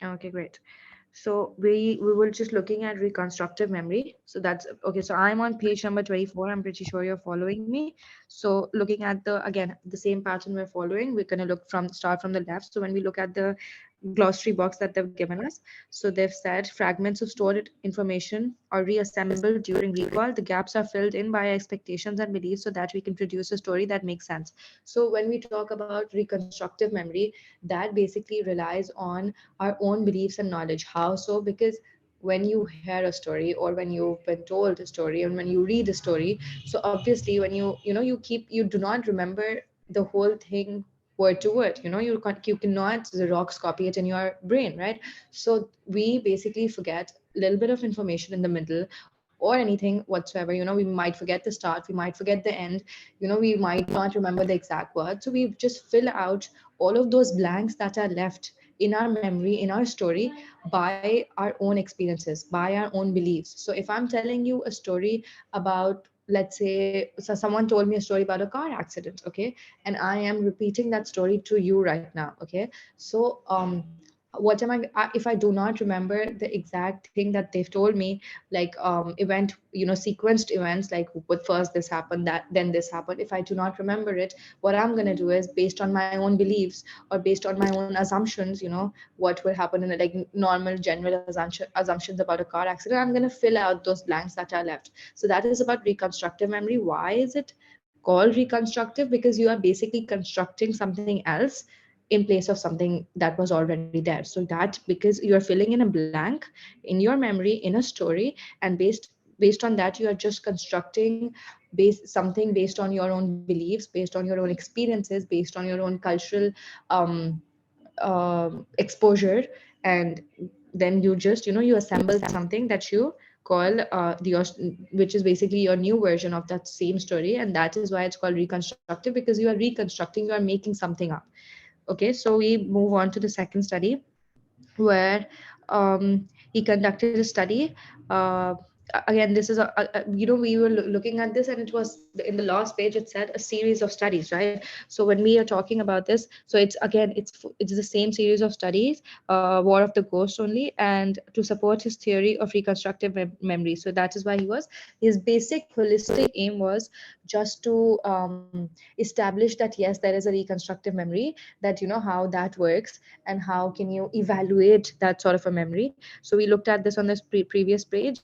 Okay, great. So we were just looking at reconstructive memory. So that's okay. So I'm on page number 24. I'm pretty sure you're following me. So looking at the again the same pattern we're following, we're gonna look from start from the left. So when we look at the glossary box that they've given us, so they've said fragments of stored information are reassembled during recall. The gaps are filled in by expectations and beliefs so that we can produce a story that makes sense. So when we talk about reconstructive memory, that basically relies on our own beliefs and knowledge. How so? Because when you hear a story or when you've been told a story and when you read a story, so obviously when you do not remember the whole thing word to word. You cannot Xerox copy it in your brain, right? So we basically forget a little bit of information in the middle or anything whatsoever. We might forget the start, we might forget the end, we might not remember the exact word. So we just fill out all of those blanks that are left in our memory, in our story, by our own experiences, by our own beliefs. So if I'm telling you a story about, let's say, so someone told me a story about a car accident, okay, and I am repeating that story to you right now, okay. So what am if I do not remember the exact thing that they've told me, like event, sequenced events, like what first this happened, that then this happened, if I do not remember it, what I'm going to do is, based on my own beliefs or based on my own assumptions, what will happen in like normal general assumptions about a car accident, I'm going to fill out those blanks that are left. So that is about reconstructive memory. Why is it called reconstructive? Because you are basically constructing something else in place of something that was already there. So that, because you are filling in a blank in your memory in a story, and based on that you are just constructing something based on your own beliefs, based on your own experiences, based on your own cultural um, exposure. And then you just, you assemble something that you call which is basically your new version of that same story, and that is why it's called reconstructive, because you are reconstructing, you are making something up. Okay, so we move on to the second study, where he conducted a study. Uh, Again, this is we were looking at this, and it was in the last page. It said a series of studies, right? So when we are talking about this, so it's again, it's the same series of studies, War of the Ghost only, and to support his theory of reconstructive memory. So that is why his basic holistic aim was just to establish that yes, there is a reconstructive memory, that how that works and how can you evaluate that sort of a memory. So we looked at this on this previous page.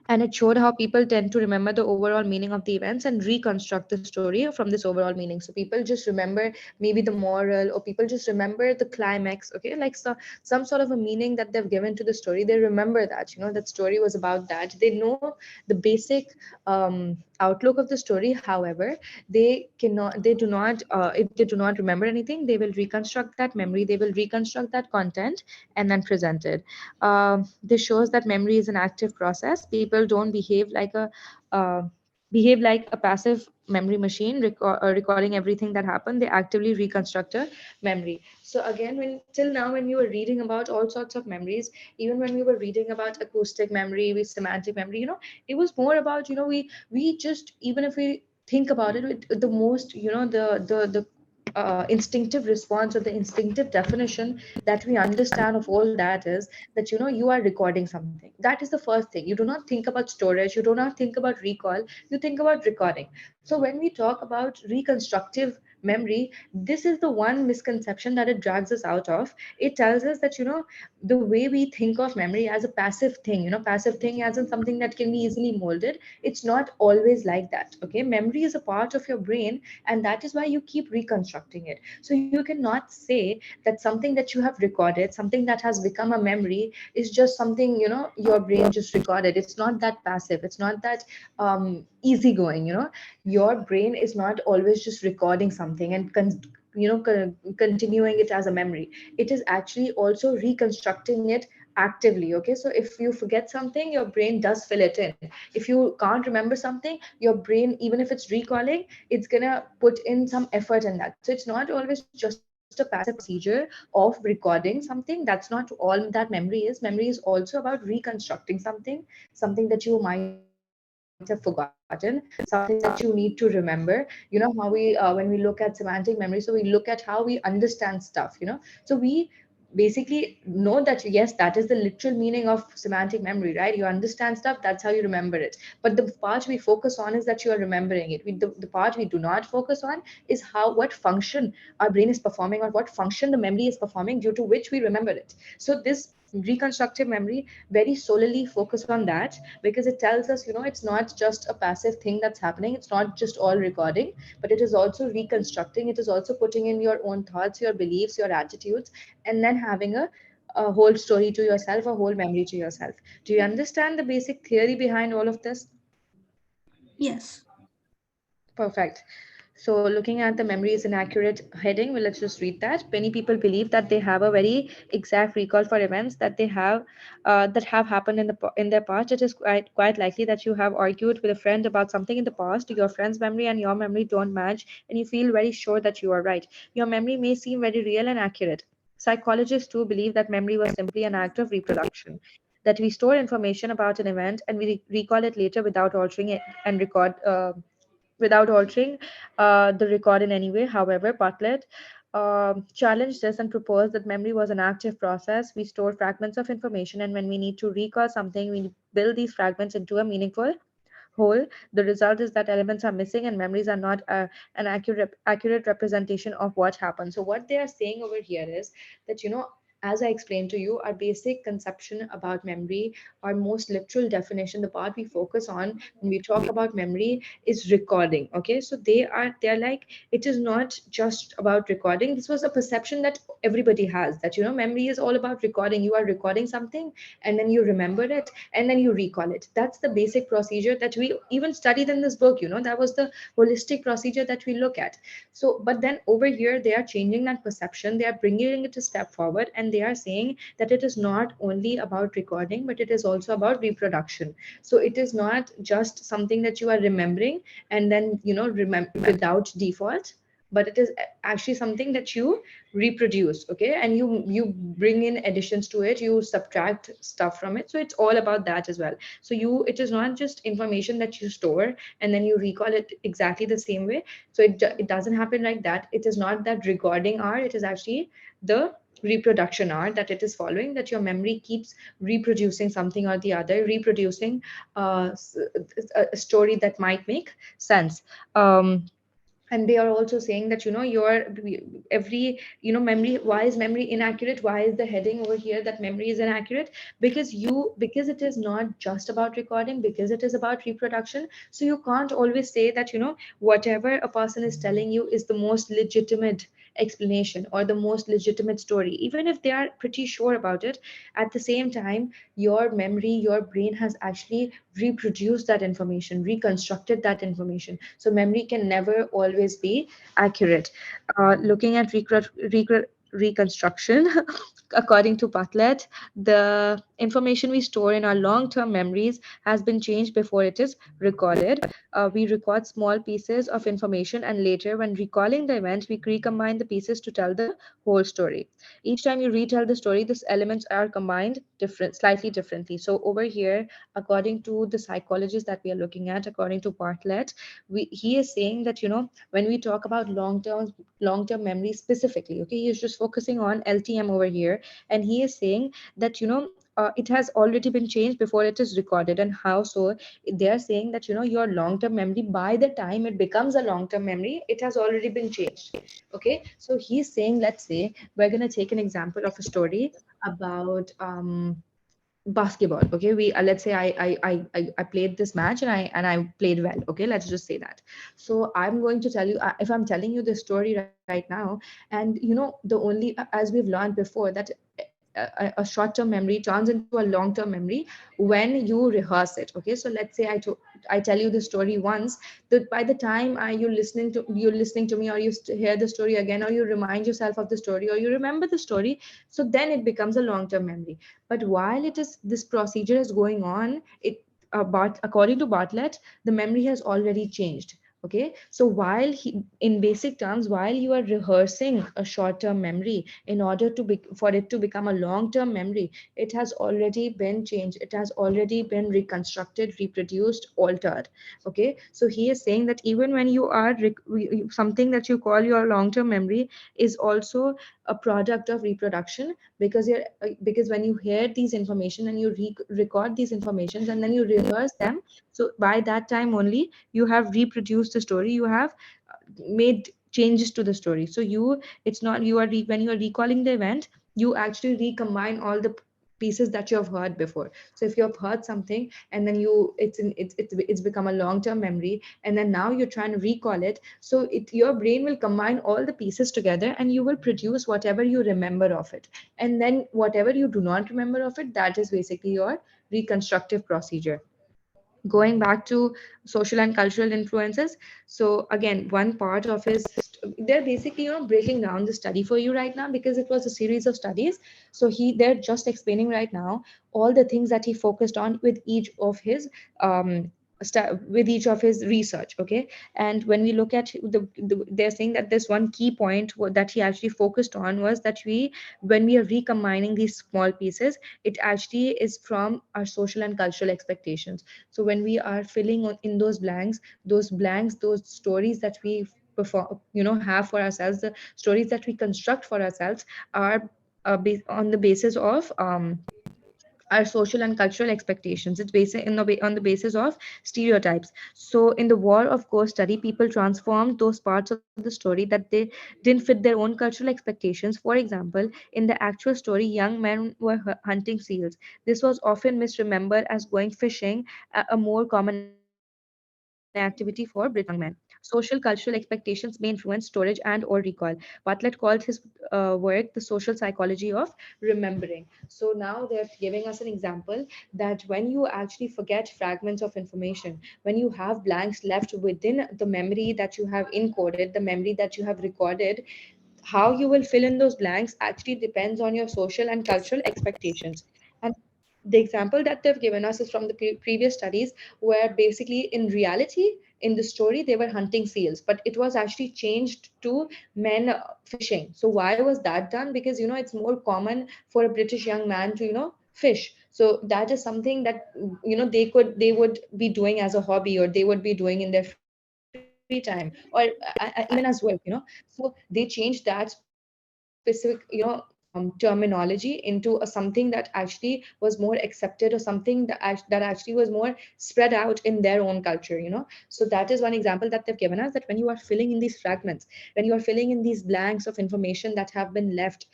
And it showed how people tend to remember the overall meaning of the events and reconstruct the story from this overall meaning. So people just remember maybe the moral, or people just remember the climax, okay, like some sort of a meaning that they've given to the story. They remember that, that story was about that. They know the basic outlook of the story. However, they do not, if they do not remember anything, they will reconstruct that memory, they will reconstruct that content and then present it. This shows that memory is an active process. People don't uh, behave like a passive memory machine, recalling everything that happened. They actively reconstruct a memory. So again, when till now, when you were reading about all sorts of memories, even when we were reading about acoustic memory, with semantic memory, it was more about, we just, even if we think about it, the most, the instinctive response or the instinctive definition that we understand of all that is that, you are recording something. That is the first thing. You do not think about storage, you do not think about recall, you think about recording. So when we talk about reconstructive memory, this is the one misconception that it drags us out of. It tells us that, the way we think of memory as a passive thing, passive thing as in something that can be easily molded, it's not always like that. Okay, memory is a part of your brain, and that is why you keep reconstructing it. So you cannot say that something that you have recorded, something that has become a memory, is just something, your brain just recorded. It's not that passive, it's not that easygoing. Your brain is not always just recording something and continuing it as a memory. It is actually also reconstructing it actively. Okay, so if you forget something, your brain does fill it in. If you can't remember something, your brain, even if it's recalling, it's gonna put in some effort in that. So it's not always just a passive procedure of recording something. That's not all that memory is. Memory is also about reconstructing something that you might have forgotten, something that you need to remember. How we when we look at semantic memory, so we look at how we understand stuff. So we basically know that yes, that is the literal meaning of semantic memory, right? You understand stuff, that's how you remember it. But the part we focus on is that you are remembering it. The part we do not focus on is how, what function our brain is performing, or what function the memory is performing due to which we remember it. So this reconstructive memory very solely focus on that, because it tells us, it's not just a passive thing that's happening, it's not just all recording, but it is also reconstructing, it is also putting in your own thoughts, your beliefs, your attitudes, and then having a whole story to yourself, a whole memory to yourself. Do you understand the basic theory behind all of this? Yes. Perfect. So, looking at the memory is inaccurate heading, well, let's just read that. Many people believe that they have a very exact recall for events that they have that have happened in their past. It is quite likely that you have argued with a friend about something in the past. Your friend's memory and your memory don't match, and you feel very sure that you are right. Your memory may seem very real and accurate. Psychologists too believe that memory was simply an act of reproduction. That we store information about an event and we recall it later without altering it and record. Without altering the record in any way. However, Bartlett challenged this and proposed that memory was an active process. We store fragments of information, and when we need to recall something, we build these fragments into a meaningful whole. The result is that elements are missing and memories are not an accurate representation of what happened. So, what they are saying over here is that, as I explained to you, our basic conception about memory, our most literal definition, the part we focus on when we talk about memory is recording. Okay, so they're like, it is not just about recording. This was a perception that everybody has, that memory is all about recording. You are recording something and then you remember it and then you recall it. That's the basic procedure that we even studied in this book. That was the holistic procedure that we look at. So, but then over here they are changing that perception, they are bringing it a step forward, and they are saying that it is not only about recording, but it is also about reproduction. So it is not just something that you are remembering and then remember without default, but it is actually something that you reproduce. Okay, and you bring in additions to it, you subtract stuff from it. So it's all about that as well. So it is not just information that you store and then you recall it exactly the same way. So it doesn't happen like that. It is not that recording art, it is actually the reproduction art that it is following, that your memory keeps reproducing something or the other, reproducing a story that might make sense. And they are also saying that your every memory, why is memory inaccurate, why is the heading over here that memory is inaccurate? Because it is not just about recording, because it is about reproduction. So you can't always say that whatever a person is telling you is the most legitimate explanation or the most legitimate story, even if they are pretty sure about it. At the same time, your memory, your brain has actually reproduced that information, reconstructed that information. So memory can never always be accurate. Looking at reconstruction, according to Bartlett, the information we store in our long-term memories has been changed before it is recorded. We record small pieces of information, and later, when recalling the event, we recombine the pieces to tell the whole story. Each time you retell the story, these elements are combined slightly differently. So over here, according to the psychologist that we are looking at, according to Bartlett, he is saying that when we talk about long term memory specifically, okay, he is just focusing on LTM over here, and he is saying that it has already been changed before it is recorded. And how so? They are saying that your long term memory, by the time it becomes a long term memory, it has already been changed. Okay, so he's saying, let's say we're going to take an example of a story about basketball. Okay, we let's say I played this match and I played well. Okay, let's just say that. So I'm going to tell you, if I'm telling you this story right now, and the only, as we've learned before, that a short-term memory turns into a long-term memory when you rehearse it. Okay, so let's say I tell you the story once, that by the time you're listening to me, or you hear the story again, or you remind yourself of the story, or you remember the story, so then it becomes a long-term memory. But while it is this procedure is going on, but according to Bartlett, the memory has already changed. Okay, so while in basic terms, while you are rehearsing a short term memory in order to be for it to become a long term memory, it has already been changed, it has already been reconstructed, reproduced, altered. Okay, so he is saying that even when you are something that you call your long term memory is also a product of reproduction, because you're because when you hear these information and you record these informations and then you rehearse them, so by that time only you have reproduced the story, you have made changes to the story. So you, it's not you are when you are recalling the event, you actually recombine all the pieces that you have heard before. So if you have heard something and then you it's become a long term memory, and then now you're trying to recall it, so your brain will combine all the pieces together and you will produce whatever you remember of it. And then whatever you do not remember of it, that is basically your reconstructive procedure. Going back to social and cultural influences, so again, one part of they're basically, breaking down the study for you right now, because it was a series of studies. So they're just explaining right now all the things that he focused on um with each of his research. Okay, and when we look at they're saying that this one key point that he actually focused on was that when we are recombining these small pieces, it actually is from our social and cultural expectations. So when we are filling in those blanks, those stories that we perform, have for ourselves, the stories that we construct for ourselves are on the basis of our social and cultural expectations. It's based on the basis of stereotypes. So in the war of ghost study, people transformed those parts of the story that they didn't fit their own cultural expectations. For example, in the actual story, young men were hunting seals. This was often misremembered as going fishing, a more common activity for British young men. Social cultural expectations may influence storage and or recall. Bartlett called his work the social psychology of remembering. So now they're giving us an example that when you actually forget fragments of information, when you have blanks left within the memory that you have encoded, the memory that you have recorded, how you will fill in those blanks actually depends on your social and cultural expectations. And the example that they've given us is from the previous studies, where basically in reality, in the story, they were hunting seals, but it was actually changed to men fishing. So why was that done? Because it's more common for a British young man to fish. So that is something that they would be doing as a hobby, or they would be doing in their free time, or even as work. So they changed that specific terminology into something that actually was more accepted, or something that actually was more spread out in their own culture. So that is one example that they've given us, that when you are filling in these fragments, when you are filling in these blanks of information that have been left,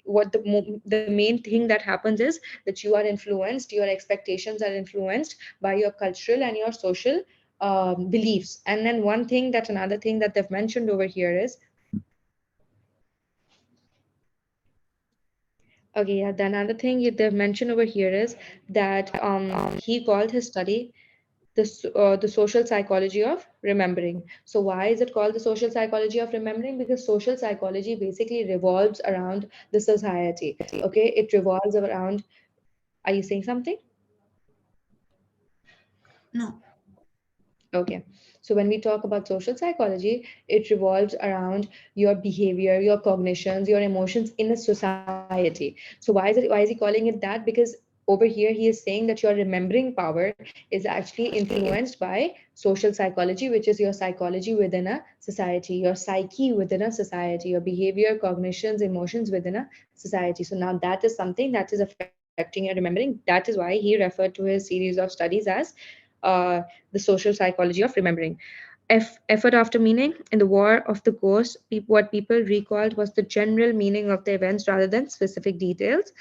the main thing that happens is that you are influenced, your expectations are influenced by your cultural and your social beliefs. And then another thing that they've mentioned over here is, okay, yeah, the another thing they've mentioned over here is that he called his study the social psychology of remembering. So why is it called the social psychology of remembering? Because social psychology basically revolves around the society. Okay, it revolves around. Are you saying something? No. Okay. So when we talk about social psychology, it revolves around your behavior, your cognitions, your emotions in a society. So why is he calling it that? Because over here he is saying that your remembering power is actually influenced by social psychology, which is your psychology within a society, your psyche within a society, your behavior, cognitions, emotions within a society. So now that is something that is affecting your remembering. That is why he referred to his series of studies as uh, the social psychology of remembering. Effort after meaning. In the War of the Ghost, what people recalled was the general meaning of the events rather than specific details.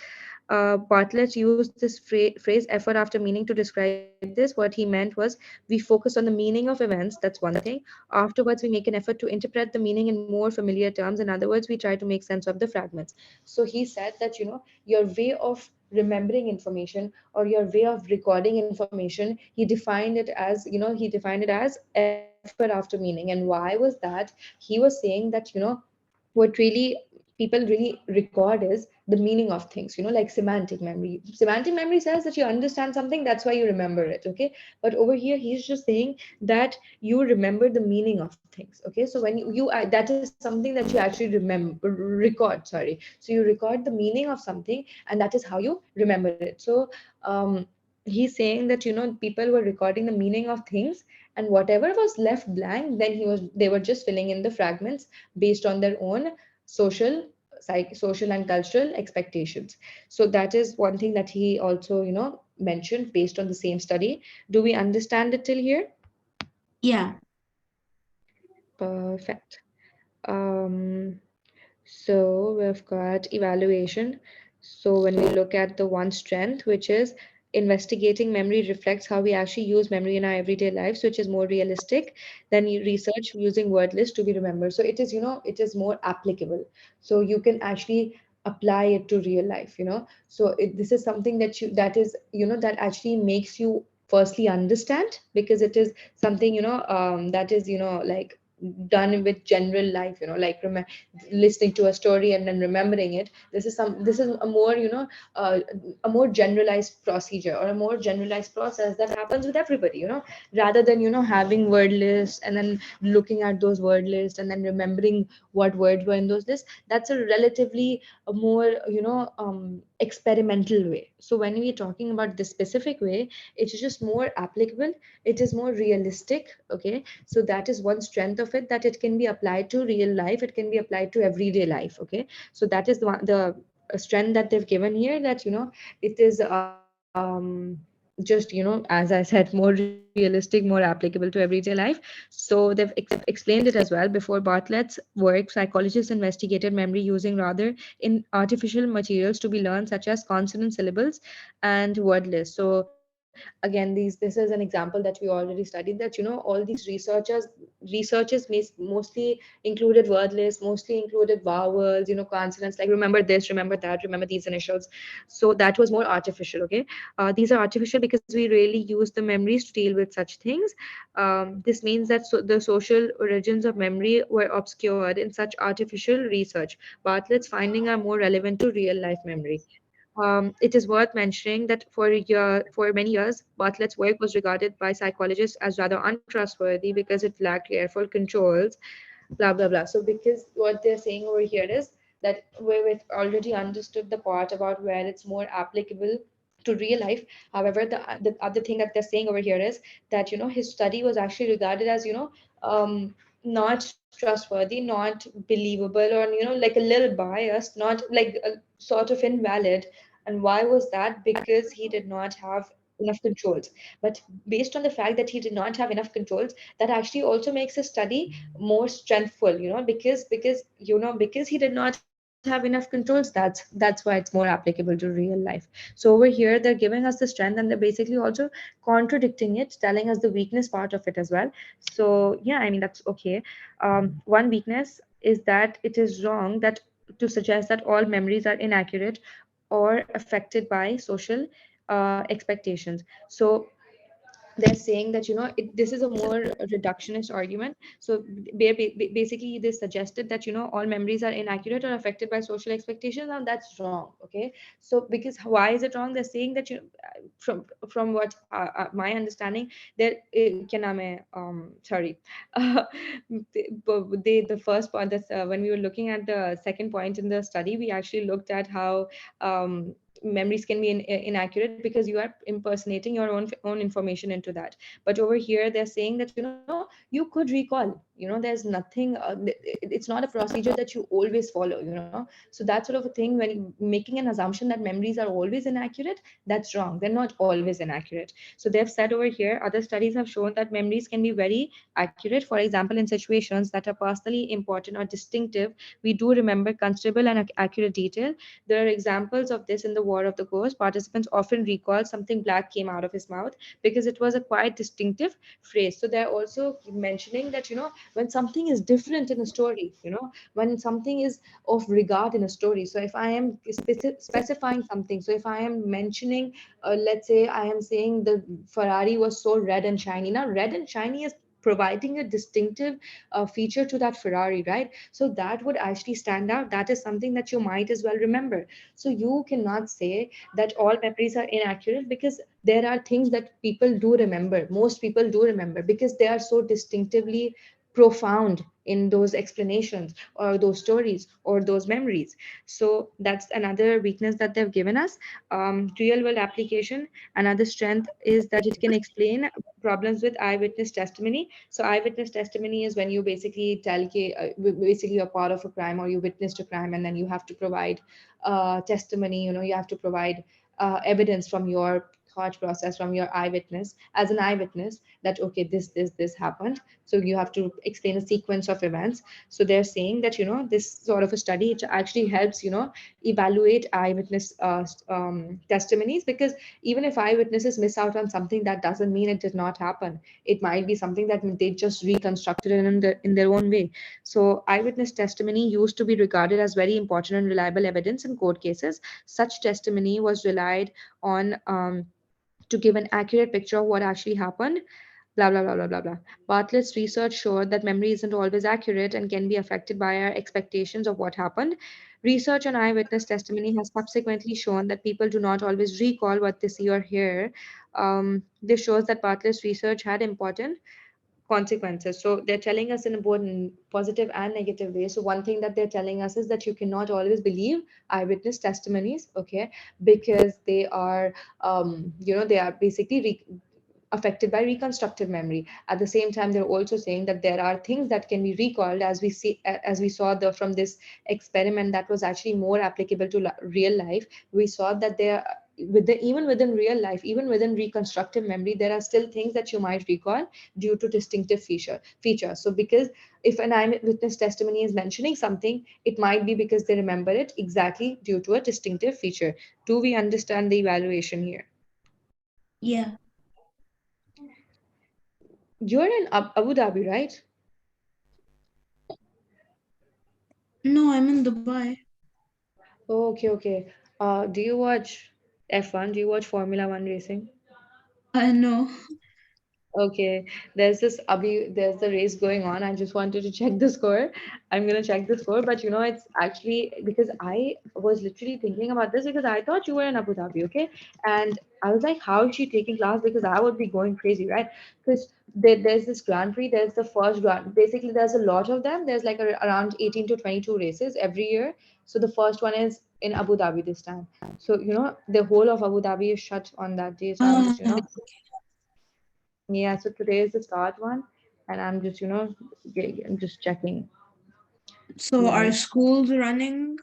Bartlett used this phrase effort after meaning to describe this. What he meant was, we focus on the meaning of events, that's one thing. Afterwards, we make an effort to interpret the meaning in more familiar terms. In other words, we try to make sense of the fragments. So he said that, your way of remembering information, or your way of recording information, he defined it as effort after meaning. And why was that? He was saying that, what really people really record is the meaning of things, like semantic memory. Semantic memory says that you understand something, that's why you remember it, okay? But over here, he's just saying that you remember the meaning of things, okay? So when that is something that you actually record, sorry. So you record the meaning of something, and that is how you remember it. So um he's saying that people were recording the meaning of things, and whatever was left blank, then they were just filling in the fragments based on their own social social and cultural expectations. So that is one thing that he also mentioned based on the same study. Do we understand it till here? Yeah. Perfect. Um So we've got evaluation. So when we look at the one strength, which is investigating memory reflects how we actually use memory in our everyday lives, which is more realistic than research using word lists to be remembered. So it is, it is more applicable. So you can actually apply it to real life, So this is something that is, that actually makes you firstly understand, because it is something, that is, like done with general life, like listening to a story and then remembering it. This is a more, a more generalized procedure, or a more generalized process that happens with everybody, rather than having word lists and then looking at those word lists and then remembering what words were in those lists. That's a relatively a more, experimental way. So when we're talking about this specific way, it's just more applicable, it is more realistic, okay? So that is one strength of it, that it can be applied to real life, it can be applied to everyday life, okay? So that is the strength that they've given here, that it is just, as I said, more realistic, more applicable to everyday life. So they've explained it as well. Before Bartlett's work, psychologists investigated memory using rather in artificial materials to be learned, such as consonant syllables and word lists. So again, this is an example that we already studied, that all these researchers mostly included word lists, mostly included vowels, consonants, like remember this, remember that, remember these initials. So that was more artificial, okay? These are artificial because we really use the memories to deal with such things. This means that the social origins of memory were obscured in such artificial research. Bartlett's findings are more relevant to real life memory. It is worth mentioning that for many years, Bartlett's work was regarded by psychologists as rather untrustworthy because it lacked careful controls, blah, blah, blah. So, because what they're saying over here is that we've already understood the part about where it's more applicable to real life. However, the other thing that they're saying over here is that, his study was actually regarded as, not trustworthy, not believable, or, like a little biased, not like sort of invalid. And why was that? Because he did not have enough controls. But based on the fact that he did not have enough controls, that actually also makes his study more strengthful, because he did not have enough controls. That's why it's more applicable to real life. So over here, they're giving us the strength, and they're basically also contradicting it, telling us the weakness part of it as well. So yeah, I mean, that's okay. One weakness is that it is wrong that to suggest that all memories are inaccurate or affected by social expectations. So they're saying that this is a more reductionist argument. So basically they suggested that all memories are inaccurate or affected by social expectations, and that's wrong, okay? So because why is it wrong? They're saying that from what my understanding, there kya naam hai, sorry, uh, the first point, that's when we were looking at the second point in the study, we actually looked at how memories can be inaccurate because you are impersonating your own information into that. But over here they're saying that you could recall, there's nothing it's not a procedure that you always follow, so that sort of a thing, when making an assumption that memories are always inaccurate, that's wrong. They're not always inaccurate. So they've said over here, other studies have shown that memories can be very accurate. For example, in situations that are personally important or distinctive, we do remember considerable and accurate detail. There are examples of this in the War of the Ghost. Participants often recall something black came out of his mouth because it was a quite distinctive phrase. So they're also mentioning that, when something is different in a story, when something is of regard in a story. So if I am specifying something, so if I am mentioning, let's say I am saying the Ferrari was so red and shiny. Now, red and shiny is providing a distinctive feature to that Ferrari, right? So that would actually stand out. That is something that you might as well remember. So you cannot say that all memories are inaccurate, because there are things that people do remember. Most people do remember because they are so distinctively profound in those explanations or those stories or those memories. So that's another weakness that they've given us. Real world application, another strength is that it can explain problems with eyewitness testimony. So eyewitness testimony is when you basically tell basically you're part of a crime or you witnessed a crime, and then you have to provide testimony. You have to provide evidence from your thought process, from your eyewitness, as an eyewitness, that okay, this happened. So you have to explain a sequence of events. So they're saying that this sort of a study, it actually helps evaluate eyewitness testimonies, because even if eyewitnesses miss out on something, that doesn't mean it did not happen. It might be something that they just reconstructed it in their own way. So eyewitness testimony used to be regarded as very important and reliable evidence in court cases. Such testimony was relied on to give an accurate picture of what actually happened. Blah blah blah blah blah blah. Bartlett's research showed that memory isn't always accurate and can be affected by our expectations of what happened. Research on eyewitness testimony has subsequently shown that people do not always recall what they see or hear. This shows that Bartlett's research had important consequences. So they're telling us in both positive and negative ways. So one thing that they're telling us is that you cannot always believe eyewitness testimonies, okay, because they are basically affected by reconstructive memory. At the same time, they're also saying that there are things that can be recalled, as we saw from this experiment that was actually more applicable to real life. We saw that even within real life, even within reconstructive memory, there are still things that you might recall due to distinctive features. So because if an eyewitness testimony is mentioning something, it might be because they remember it exactly due to a distinctive feature. Do we understand the evaluation here? Yeah. You're in Abu Dhabi, right? No, I'm in Dubai. Oh, okay, okay. Do you watch F1? Do you watch Formula One racing? I know. Okay, there's the race going on. I just wanted to check the score. I'm gonna check the score, but it's actually because I was literally thinking about this because I thought you were in Abu Dhabi, okay? And I was like, how is she taking class? Because I would be going crazy, right? Because there's this Grand Prix, there's the first Grand. Basically, there's a lot of them. There's like around 18 to 22 races every year. So the first one is in Abu Dhabi this time. So the whole of Abu Dhabi is shut on that day. So I'm just Ah, yeah, so today is the start one, and I'm just, I'm just checking so are live. schools running?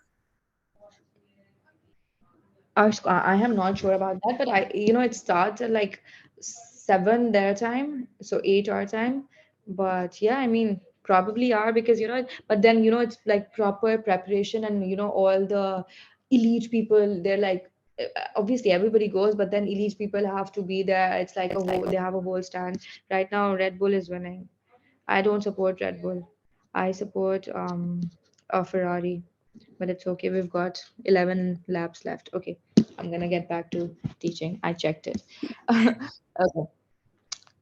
I am not sure about that, but it starts at like 7 their time, so 8 our time. But yeah, I mean, probably are because but then it's like proper preparation, and all the elite people. They're like, obviously everybody goes, but then elite people have to be there. It's like they have a whole stand. Right now, Red Bull is winning. I don't support Red Bull. I support a Ferrari, but it's okay. We've got 11 laps left. Okay, I'm gonna get back to teaching. I checked it. Okay.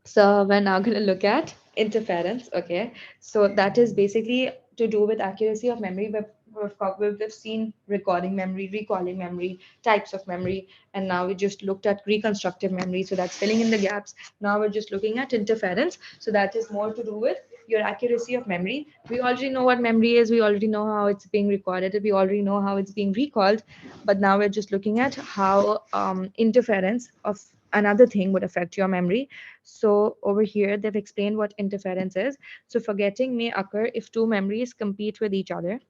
So we're now going to look at interference. Okay, so that is basically to do with accuracy of memory. We've seen recording memory, recalling memory, types of memory, and now we just looked at reconstructive memory. So that's filling in the gaps. Now we're just looking at interference. So that is more to do with your accuracy of memory. We already know what memory is. We already know how it's being recorded. We already know how it's being recalled. But now we're just looking at how interference of another thing would affect your memory. So over here, they've explained what interference is. So forgetting may occur if two memories compete with each other.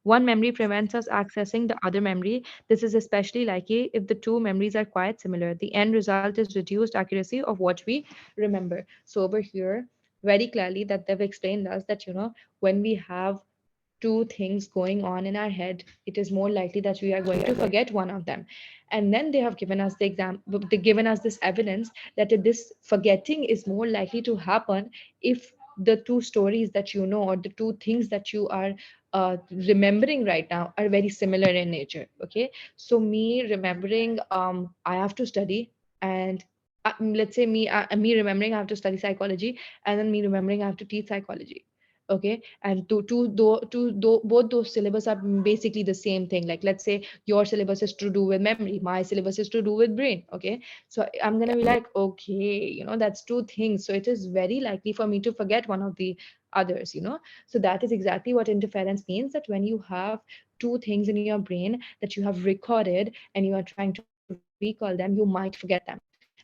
One memory prevents us accessing the other memory. This is especially likely if the two memories are quite similar. The end result is reduced accuracy of what we remember. So over here, very clearly that they've explained us that when we have two things going on in our head, it is more likely that we are going to forget one of them. And then they have given us the exam, they've given us this evidence that this forgetting is more likely to happen if the two stories that or the two things that you are remembering right now are very similar in nature. Okay, so me remembering I have to study, and let's say me remembering I have to study psychology, and then me remembering I have to teach psychology. Okay, and both those syllabus are basically the same thing. Like, let's say your syllabus is to do with memory, my syllabus is to do with brain. Okay, so I'm gonna be like, okay, that's two things, so it is very likely for me to forget one of the others. So that is exactly what interference means, that when you have two things in your brain that you have recorded and you are trying to recall them, you might forget them.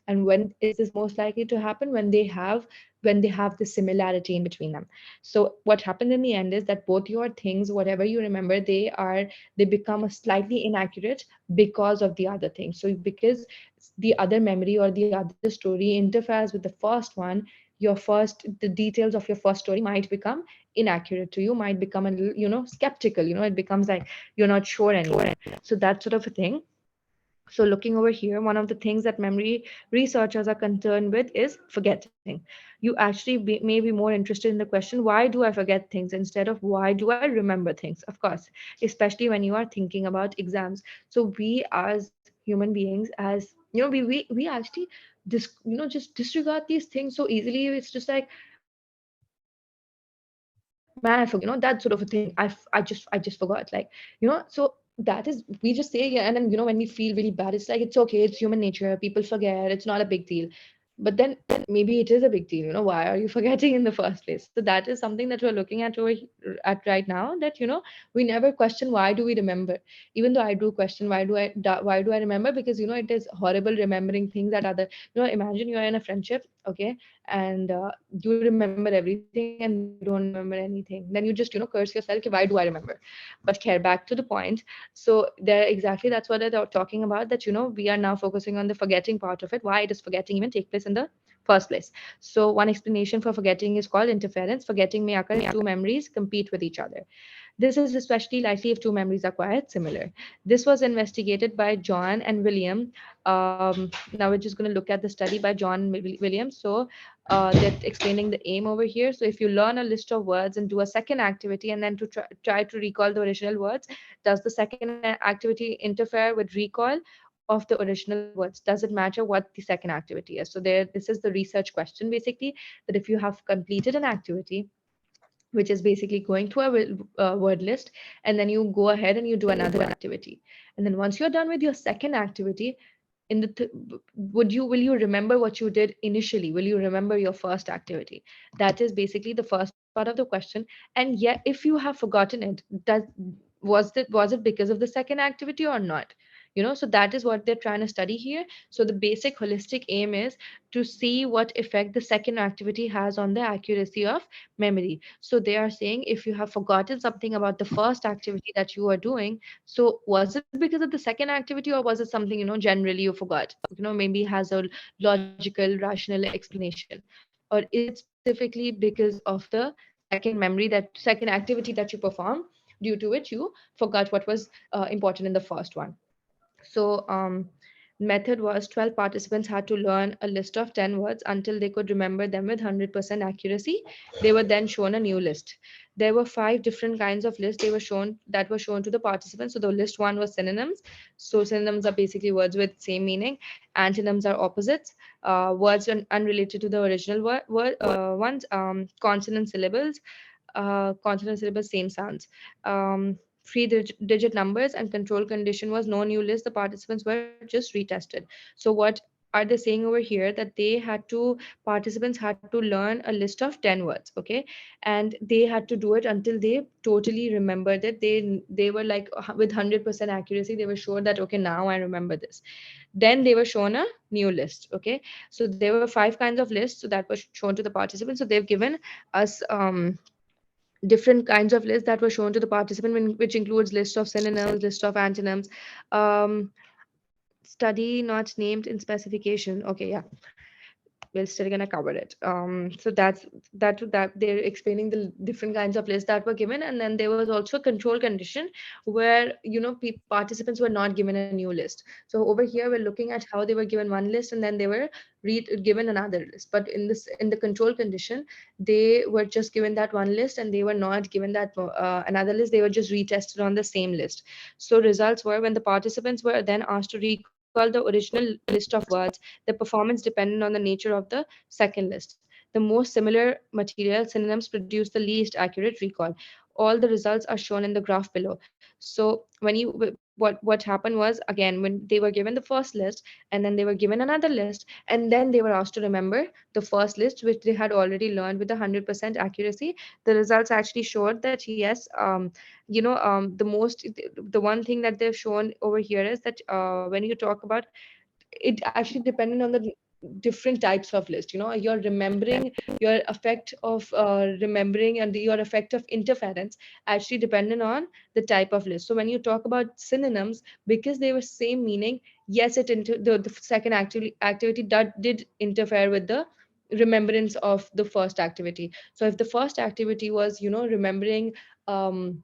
And when is this most likely to happen? When they have the similarity in between them. So what happens in the end is that both your things, whatever you remember, they become a slightly inaccurate because of the other thing. So because the other memory or the other story interferes with the first one, the details of your first story might become inaccurate to you, might become a little, skeptical. It becomes like you're not sure anymore. So that sort of a thing. So, looking over here, one of the things that memory researchers are concerned with is forgetting. You actually may be more interested in the question, why do I forget things, instead of why do I remember things? Of course, especially when you are thinking about exams. So, we as human beings, as we actually just disregard these things so easily. It's just like, man, I forgot. Man, I forgot. That sort of a thing. I just forgot. So that is, we just say, yeah, and then when we feel really bad, it's like, it's okay, it's human nature, people forget, it's not a big deal. But then maybe it is a big deal. Why are you forgetting in the first place? So that is something that we're looking at at right now, that we never question why do we remember. Even though I do question why do I remember, because it is horrible remembering things that other, imagine you are in a friendship, okay, and you remember everything and they don't remember anything, then you just curse yourself, "Okay, why do I remember?" But care, back to the point. So they're exactly, that's what they're talking about, that we are now focusing on the forgetting part of it, why does forgetting even take place in the first place. So one explanation for forgetting is called interference. Forgetting may occur if two memories compete with each other. This is especially likely if two memories are quite similar. This was investigated by John and William. Now we're just going to look at the study by John and Williams. So they're explaining the aim over here. So if you learn a list of words and do a second activity, and then to try to recall the original words, does the second activity interfere with recall of the original words? Does it matter what the second activity is? So this is the research question, basically, that if you have completed an activity, which is basically going through a word list, and then you go ahead and you do another activity, and then once you're done with your second activity, in the will you remember what you did initially? Will you remember your first activity? That is basically the first part of the question. And yet, if you have forgotten it, was it because of the second activity or not? So that is what they're trying to study here. So the basic holistic aim is to see what effect the second activity has on the accuracy of memory. So they are saying, if you have forgotten something about the first activity that you are doing, so was it because of the second activity, or was it something, generally you forgot? Maybe has a logical, rational explanation. Or is it specifically because of the second activity that you perform, due to which you forgot what was important in the first one? So, method was 12 participants had to learn a list of 10 words until they could remember them with 100% accuracy. They were then shown a new list. There were five different kinds of lists that were shown to the participants. So the list one was synonyms. So synonyms are basically words with same meaning. Antonyms are opposites. Words unrelated to the original ones. Consonant syllables, same sounds. Three digit numbers, and control condition was no new list. The participants were just retested. So what are they saying over here? That participants had to learn a list of 10 words, okay, and they had to do it until they totally remembered it. They were like, with 100% accuracy, they were sure that, okay, now I remember this. Then they were shown a new list, okay. So there were five kinds of lists, so that was shown to the participants. So they've given us different kinds of lists that were shown to the participant, which includes list of synonyms, list of antonyms. um, Study not named in specification. Okay, yeah, we're still gonna cover it. So that they're explaining the different kinds of lists that were given, and then there was also a control condition where participants were not given a new list. So over here we're looking at how they were given one list and then they were given another list. But in the control condition, they were just given that one list and they were not given that another list. They were just retested on the same list. So results were, when the participants were then asked to recall called the original list of words, the performance depended on the nature of the second list. The most similar material synonyms produce the least accurate recall. All the results are shown in the graph below. So when what happened was, again, when they were given the first list and then they were given another list and then they were asked to remember the first list which they had already learned with 100% accuracy, the results actually showed that yes, the most, the one thing that they've shown over here is that when you talk about it, actually depending on the different types of list, your remembering, your effect of remembering and your effect of interference actually depended on the type of list. So when you talk about synonyms, because they were same meaning, yes, the second activity did interfere with the remembrance of the first activity. So if the first activity was, remembering um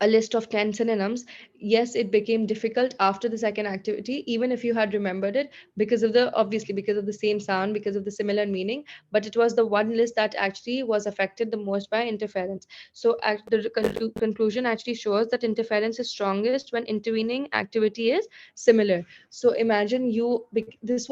a list of 10 synonyms, yes, it became difficult after the second activity, even if you had remembered it, because of the, obviously, because of the same sound, because of the similar meaning. But it was the one list that actually was affected the most by interference. So the conclusion actually shows that interference is strongest when intervening activity is similar. So imagine this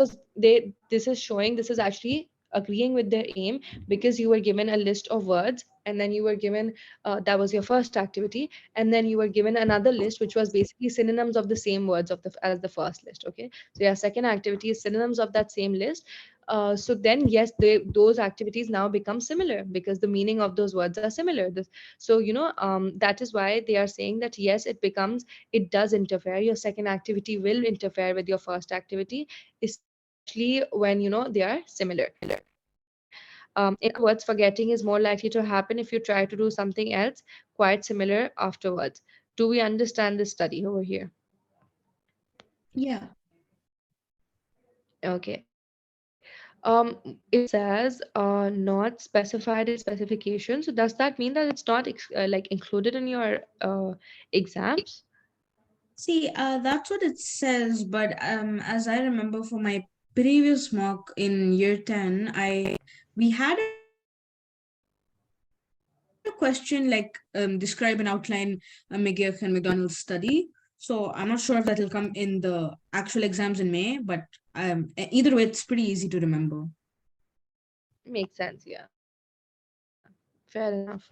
is showing, this is actually agreeing with their aim, because you were given a list of words and then you were given that was your first activity, and then you were given another list which was basically synonyms of the same words of the as the first list. Okay, so your second activity is synonyms of that same list. So then yes, those activities now become similar because the meaning of those words are similar. So that is why they are saying that yes, it does interfere, your second activity will interfere with your first activity, especially when they are similar. In other words, forgetting is more likely to happen if you try to do something else quite similar afterwards. Do we understand this study over here? Yeah. Okay. It says not specified in specification. So does that mean that it's not like included in your exams? See, that's what it says, but as I remember for my previous mock in year 10, I we had a question like describe and outline McGeoch and McDonald's study. So I'm not sure if that will come in the actual exams in May, but either way, it's pretty easy to remember. Makes sense. Yeah. Fair enough.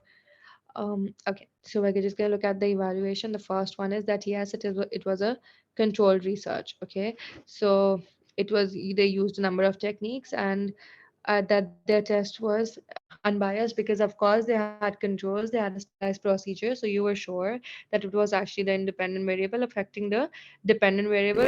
Okay, so we're just gonna look at the evaluation. The first one is that yes, it was a controlled research. Okay, so they used a number of techniques, and that their test was unbiased because of course they had controls, they had a standardized procedure, so you were sure that it was actually the independent variable affecting the dependent variable.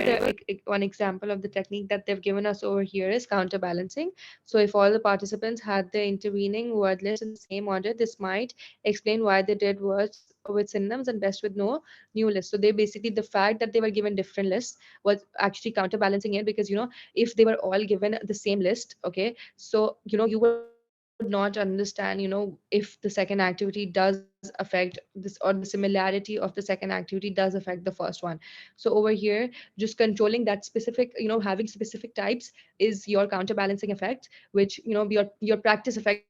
One example of the technique that they've given us over here is counterbalancing. So if all the participants had the intervening word list in the same order, this might explain why they did worse with synonyms and best with no new list. So they basically, the fact that they were given different lists was actually counterbalancing it, because if they were all given the same list, okay, so you would not understand if the second activity does affect this, or the similarity of the second activity does affect the first one. So over here, just controlling that specific, having specific types is your counterbalancing effect, which your practice effect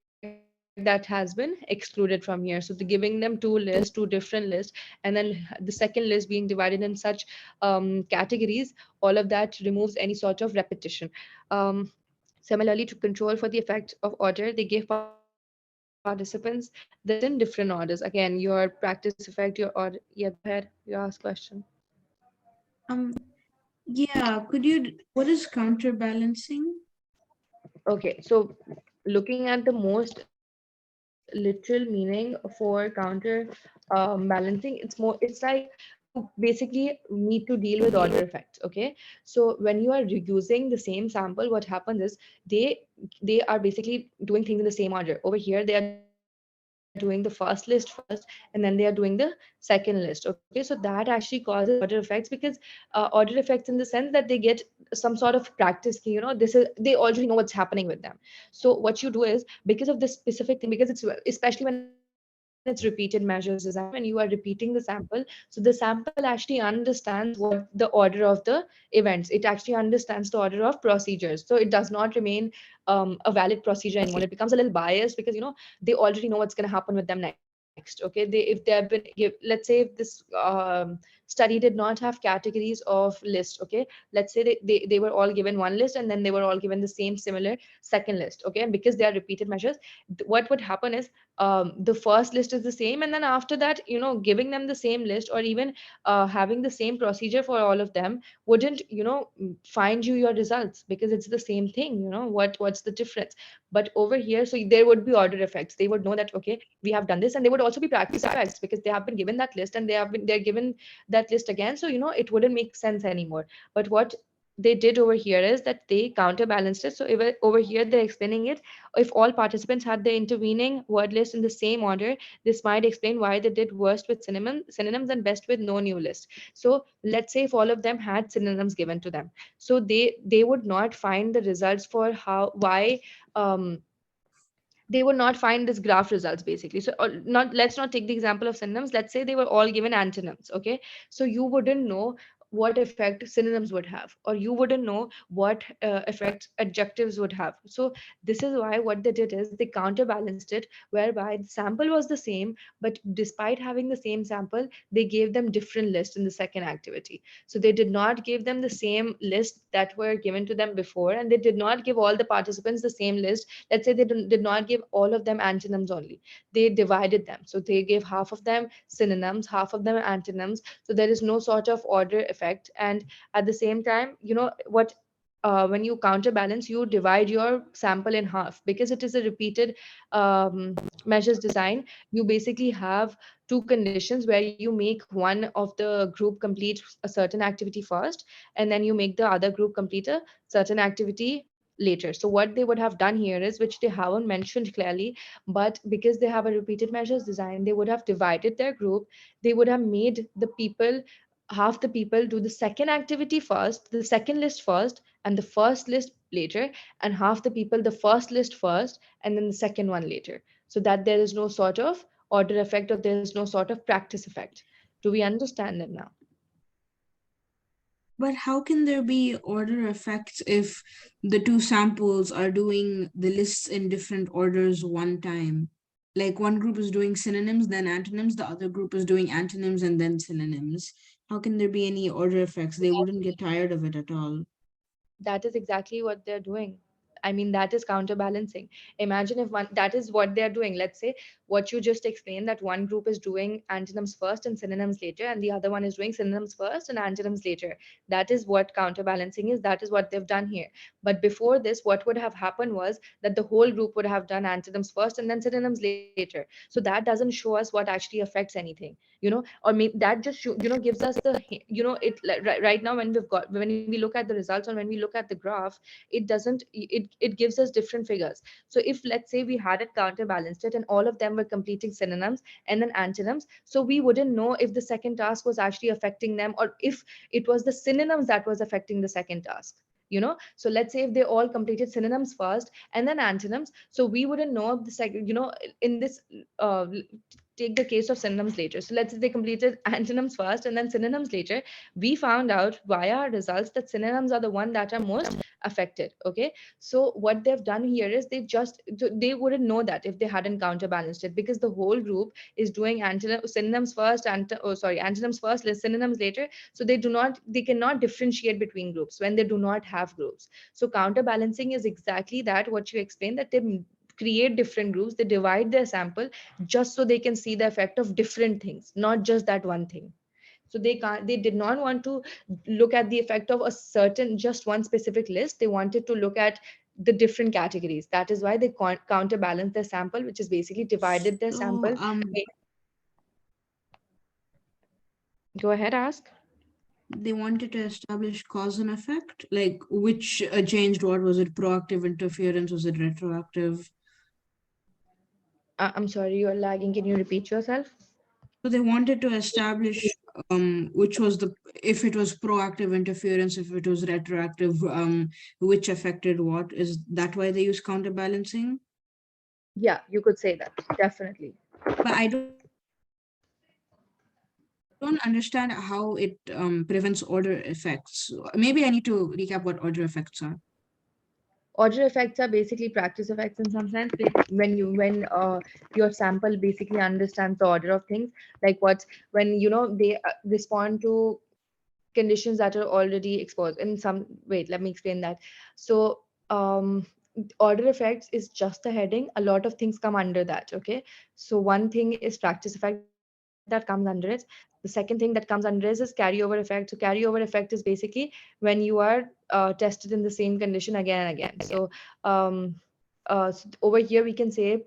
that has been excluded from here. So the giving them two different lists, and then the second list being divided in such categories, all of that removes any sort of repetition. um, Similarly, to control for the effect of order, they gave participants the list in different orders. Again, your practice effect, your order. Yeah, go ahead. You ask question. Um, yeah, what is counterbalancing? Okay, so looking at the most literal meaning for balancing, it's like you basically need to deal with order effects. Okay, so when you are reusing the same sample, what happens is they they are basically doing things in the same order. Over here, they are doing the first list first, and then they are doing the second list. Okay, so that actually causes order effects, because order effects in the sense that they get some sort of practice. This is, they already know what's happening with them. So what you do is, because of this specific thing, because it's especially when it's repeated measures design, when you are repeating the sample, so the sample actually understands what the order of the events, it actually understands the order of procedures, so it does not remain a valid procedure anymore. It becomes a little biased because they already know what's going to happen with them next. next. Okay, they if they have been give, let's say if this study did not have categories of list. Okay, let's say they were all given one list and then they were all given the same similar second list. Okay, and because they are repeated measures, what would happen is the first list is the same, and then after that, giving them the same list, or even having the same procedure for all of them wouldn't, find you your results, because it's the same thing. What's the difference? But over here, so there would be order effects. They would know that, okay, we have done this, and there would also be practice effects because they have been given that list and they're given that list again. So it wouldn't make sense anymore. But what they did over here is that they counterbalanced it. So over here they're explaining it. If all participants had the intervening word list in the same order, this might explain why they did worst with synonyms and best with no new list. So let's say if all of them had synonyms given to them, so they would not find the results for how why um they would not find this graph results basically. So not let's not take the example of synonyms. Let's say they were all given antonyms. Okay, so you wouldn't know what effect synonyms would have, or you wouldn't know what effects adjectives would have. So this is why what they did is they counterbalanced it, whereby the sample was the same, but despite having the same sample, they gave them different lists in the second activity. So they did not give them the same list that were given to them before, and they did not give all the participants the same list. Let's say they did not give all of them antonyms only. They divided them. So they gave half of them synonyms, half of them antonyms. So there is no sort of order effect. And at the same time, what when you counterbalance, you divide your sample in half because it is a repeated measures design. You basically have two conditions where you make one of the group complete a certain activity first, and then you make the other group complete a certain activity later. So what they would have done here is, which they haven't mentioned clearly, but because they have a repeated measures design, they would have divided their group. They would have made the people, half the people do the second activity first, the second list first, and the first list later, and half the people the first list first and then the second one later, so that there is no sort of order effect, or there is no sort of practice effect. Do we understand it now? But how can there be order effects if the two samples are doing the lists in different orders one time? Like one group is doing synonyms, then antonyms, the other group is doing antonyms and then synonyms. How can there be any order effects? They wouldn't get tired of it at all. That is exactly what they're doing. I mean, that is counterbalancing. Imagine if one, that is what they're doing. Let's say what you just explained, that one group is doing antonyms first and synonyms later, and the other one is doing synonyms first and antonyms later. That is what counterbalancing is. That is what they've done here. But before this, what would have happened was that the whole group would have done antonyms first and then synonyms later. So that doesn't show us what actually affects anything, or that just gives us the, right now, when when we look at the results, or when we look at the graph, it doesn't, it gives us different figures. So if, let's say, we had it counterbalanced it and all of them were completing synonyms and then antonyms, so we wouldn't know if the second task was actually affecting them, or if it was the synonyms that was affecting the second task. So let's say if they all completed synonyms first and then antonyms, so we wouldn't know if the second, in this uh, take the case of synonyms later. So let's say they completed antonyms first and then synonyms later. We found out via our results that synonyms are the one that are most affected. Okay. So what they've done here is they wouldn't know that if they hadn't counterbalanced it, because the whole group is doing synonyms first and antonyms first, synonyms later. So they cannot differentiate between groups when they do not have groups. So counterbalancing is exactly that, what you explained, that they create different groups, they divide their sample just so they can see the effect of different things, not just that one thing. So they did not want to look at the effect of a certain, just one specific list. They wanted to look at the different categories. That is why they counterbalance their sample, which is basically divided their So sample. Go ahead, ask. they wanted to establish cause and effect, like which changed what? Was it proactive interference? Was it retroactive? I'm sorry, you're lagging. Can you repeat yourself? So they wanted to establish which was the, if it was proactive interference, if it was retroactive, which affected what. Is that why they use counterbalancing? Yeah, you could say that, definitely. But I don't understand how it prevents order effects. Maybe I need to recap what order effects are. Order effects are basically practice effects in some sense. When your sample basically understands the order of things, like what's when they respond to conditions that are already exposed in some. Wait, let me explain that. So um order effects is just the heading. A lot of things come under that. Okay, so one thing is practice effect that comes under it. The second thing that comes under it is carryover effect. So carryover effect is basically when you are tested in the same condition again and again. So um over here we can say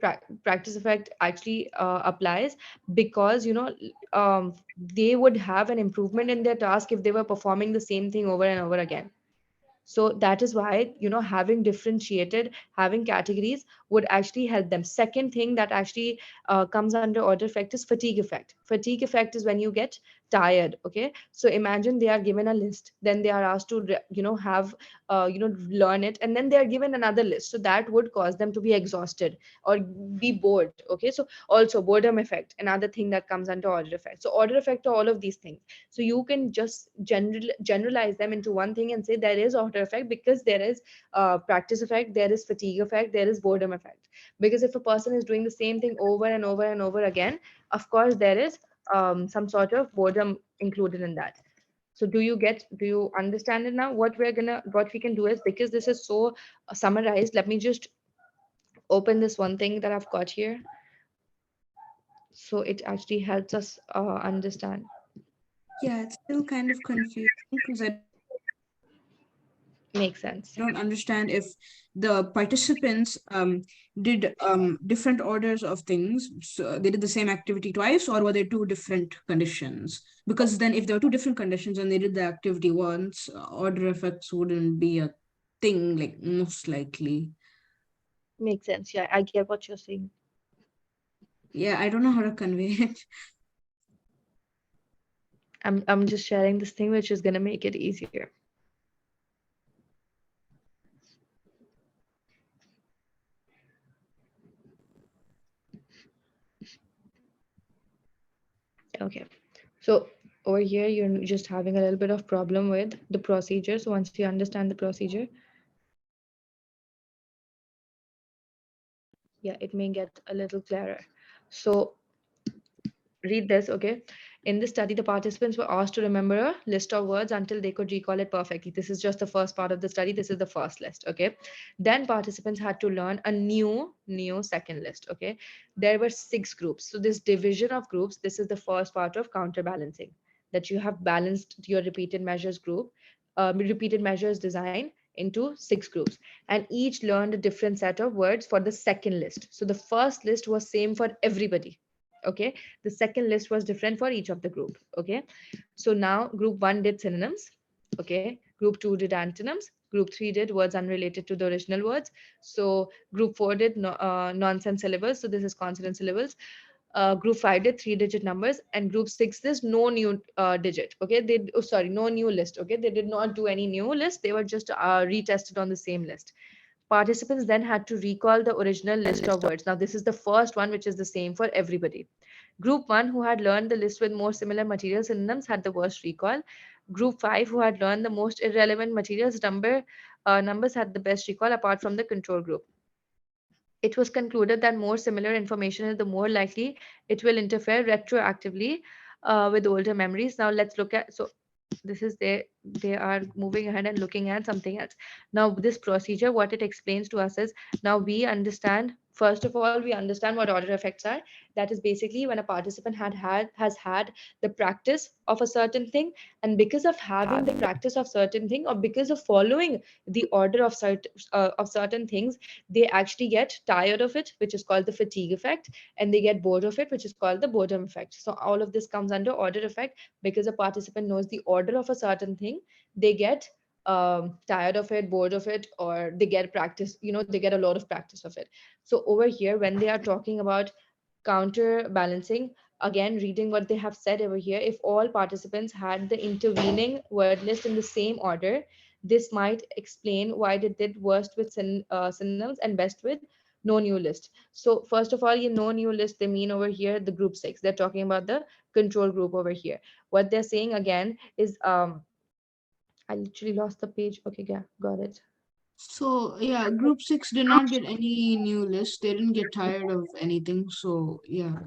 practice effect actually applies because they would have an improvement in their task if they were performing the same thing over and over again. So that is why having differentiated, having categories would actually help them. Second thing that actually comes under order effect is fatigue effect. Fatigue effect is when you get tired. Okay, so imagine they are given a list, then they are asked to have learn it, and then they are given another list, so that would cause them to be exhausted or be bored. Okay, so also boredom effect, another thing that comes under order effect. So order effect are all of these things. So you can just generalize them into one thing and say there is order effect because there is practice effect, there is fatigue effect, there is boredom effect. Because if a person is doing the same thing over and over and over again, of course there is some sort of boredom included in that. So do you understand it now? What we can do is, because this is so summarized, let me just open this one thing that I've got here, so it actually helps us understand. Yeah, it's still kind of confusing because I don't understand if the Makes sense. participants did different orders of things. So they did the same activity twice, or were there two different conditions? Because then, if there were two different conditions and they did the activity once, order effects wouldn't be a thing, like most likely. Makes sense. Yeah, I get what you're saying. Yeah, I don't know how to convey it. I'm just sharing this thing which is gonna make it easier. Okay. So over here you're just having a little bit of problem with the procedure. So once you understand the procedure, yeah, it may get a little clearer. So read this, okay? In this study, the participants were asked to remember a list of words until they could recall it perfectly. This is just the first part of the study. This is the first list, okay? Then participants had to learn a new second list, okay? There were 6 groups. So this division of groups, this is the first part of counterbalancing, that you have balanced your repeated measures design into 6 groups, and each learned a different set of words for the second list. So the first list was same for everybody. Okay, the second list was different for each of the group. Okay, so now group 1 did synonyms. Okay, group 2 did antonyms. Group 3 did words unrelated to the original words. So group 4 did nonsense syllables, so this is consonant syllables. Group 5 did 3-digit numbers, and group 6 is no new digit. Okay, no new list. Okay, they did not do any new list, they were just retested on the same list. Participants then had to recall the original list of words. Now, this is the first one, which is the same for everybody. Group 1, who had learned the list with more similar material synonyms, had the worst recall. Group 5, who had learned the most irrelevant materials numbers, had the best recall apart from the control group. It was concluded that more similar information is the more likely it will interfere retroactively with older memories. Now let's look at, so this is they are moving ahead and looking at something else. Now this procedure, what it explains to us is, now we understand, first of all, we understand what order effects are. That is basically when a participant has had the practice of a certain thing, and because of having the practice of certain thing, or because of following the order of certain things, they actually get tired of it, which is called the fatigue effect, and they get bored of it, which is called the boredom effect. So all of this comes under order effect. Because a participant knows the order of a certain thing, they get tired of it, bored of it, or they get practice, they get a lot of practice of it. So over here, when they are talking about counterbalancing, again, reading what they have said over here, if all participants had the intervening word list in the same order, this might explain why they did worst with synonyms and best with no new list. So first of all, you know, new list, they mean over here the group 6. They're talking about the control group over here. What they're saying again is, I literally lost the page. Okay, yeah, got it. So yeah, group six did not get any new list. They didn't get tired of anything. So yeah.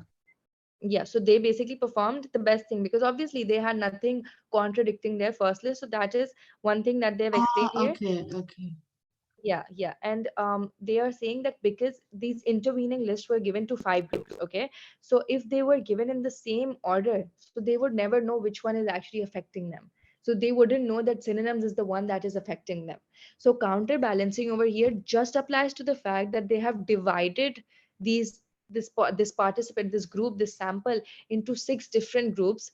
Yeah, so they basically performed the best thing because obviously they had nothing contradicting their first list. So that is one thing that they have Ah, explained here. okay, okay. Yeah, yeah. And they are saying that because these intervening lists were given to five groups, okay? So if they were given in the same order, so they would never know which one is actually affecting them. So they wouldn't know that synonyms is the one that is affecting them. So counterbalancing over here just applies to the fact that they have divided these this participant, this group, this sample into six different groups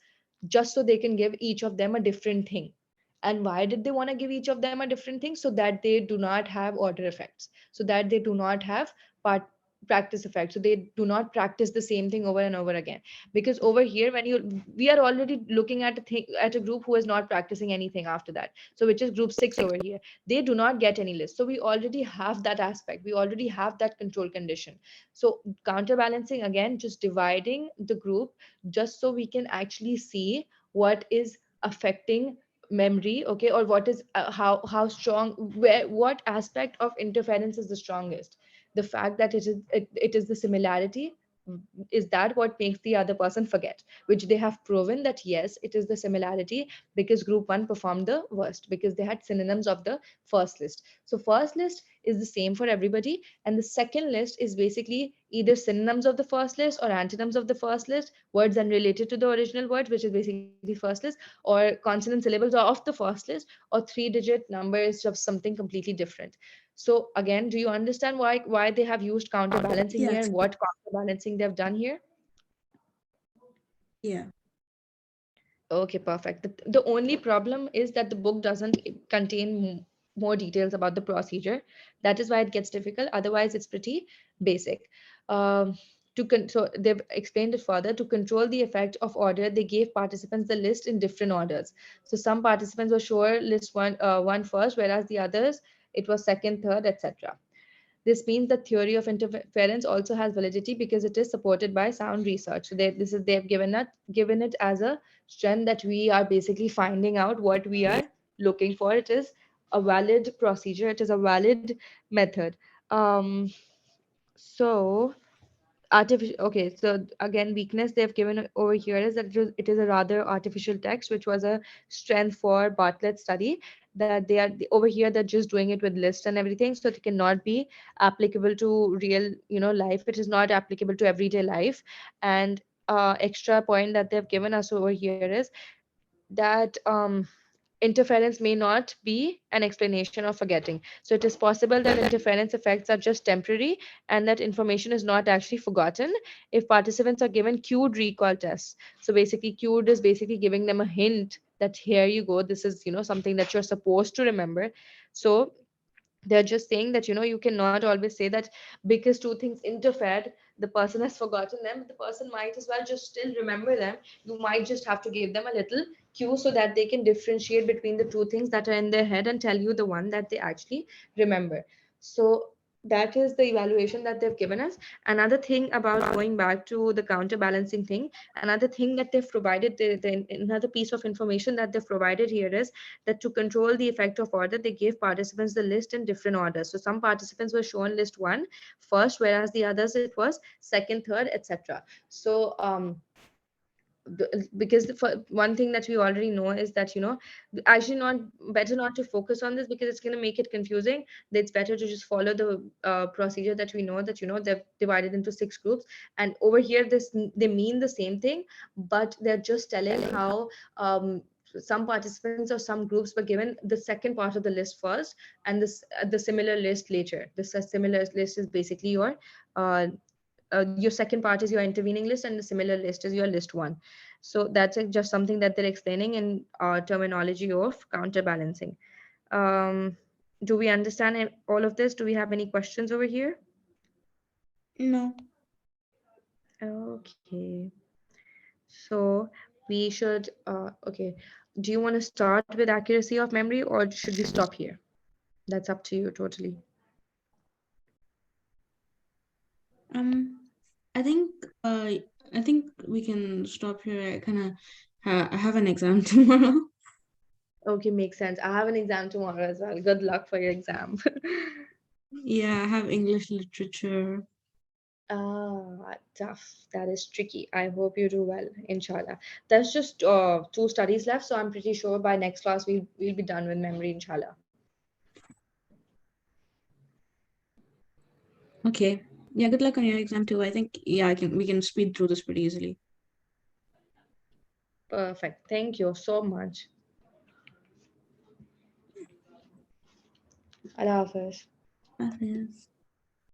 just so they can give each of them a different thing. And why did they want to give each of them a different thing? So that they do not have order effects, so that they do not have part practice effects, so they do not practice the same thing over and over again. Because over here, when you we are already looking at a thing, at a group who is not practicing anything after that, so which is group 6 over here. They do not get any list, so we already have that aspect, we already have that control condition. So counterbalancing again, just dividing the group just so we can actually see what is affecting memory, okay, or what is how strong, where, what aspect of interference is the strongest. The fact that it is the similarity, is that what makes the other person forget, which they have proven that yes, it is the similarity, because group 1 performed the worst because they had synonyms of the first list. So first list is the same for everybody, and the second list is basically either synonyms of the first list or antonyms of the first list, words unrelated to the original word, which is basically first list, or consonant syllables of the first list, or 3-digit numbers of something completely different. So again, do you understand why they have used counterbalancing here Yes. and what counterbalancing they've done here? Yeah. Okay, perfect. The only problem is that the book doesn't contain more details about the procedure. That is why it gets difficult. Otherwise, it's pretty basic. Um, so they've explained it further. To control the effect of order, they gave participants the list in different orders. So some participants were sure list one first, whereas the others it was second, third, etc. This means the theory of interference also has validity because it is supported by sound research. So they've given it as a strength that we are basically finding out what we are looking for. It is a valid procedure. It is a valid method. Um, so artificial, okay, so again, weakness they've given over here is that it is a rather artificial text, which was a strength for Bartlett's study, that they are over here they're just doing it with lists and everything, so it cannot be applicable to real, life. It is not applicable to everyday life. And extra point that they've given us over here is that interference may not be an explanation of forgetting. So it is possible that interference effects are just temporary and that information is not actually forgotten if participants are given cued recall tests. So basically, cued is basically giving them a hint that here you go, this is something that you're supposed to remember. So they're just saying that you cannot always say that because two things interfered, the person has forgotten them. The person might as well just still remember them. You might just have to give them a little cue so that they can differentiate between the two things that are in their head and tell you the one that they actually remember. So that is the evaluation that they've given us. Another thing about going back to the counterbalancing thing, another thing that they've provided, another piece of information that they've provided here is that to control the effect of order, they gave participants the list in different orders. So some participants were shown list one first, whereas the others it was second, third, etc. So because one thing that we already know is that actually not better not to focus on this because it's going to make it confusing. It's better to just follow the procedure that we know, that they've divided into six groups, and over here they mean the same thing, but they're just telling how some participants or some groups were given the second part of the list first, and the similar list later. This similar list is basically your second part is your intervening list, and the similar list is your list one. So that's just something that they're explaining in terminology of counterbalancing. Um, do we understand all of this? Do we have any questions over here? No. Okay. So we should, okay. Do you want to start with accuracy of memory or should we stop here? That's up to you totally. Um, I think uh, I think we can stop here. I kind of I have an exam tomorrow. Okay, makes sense. I have an exam tomorrow as well. Good luck for your exam. Yeah, I have English literature. Tough. That is tricky. I hope you do well, inshallah. There's just two studies left, so I'm pretty sure by next class we'll be done with memory, inshallah. Okay. Yeah, good luck on your exam too. I think yeah, I can we can speed through this pretty easily. Perfect. Thank you so much. Allah Hafiz. Hafiz.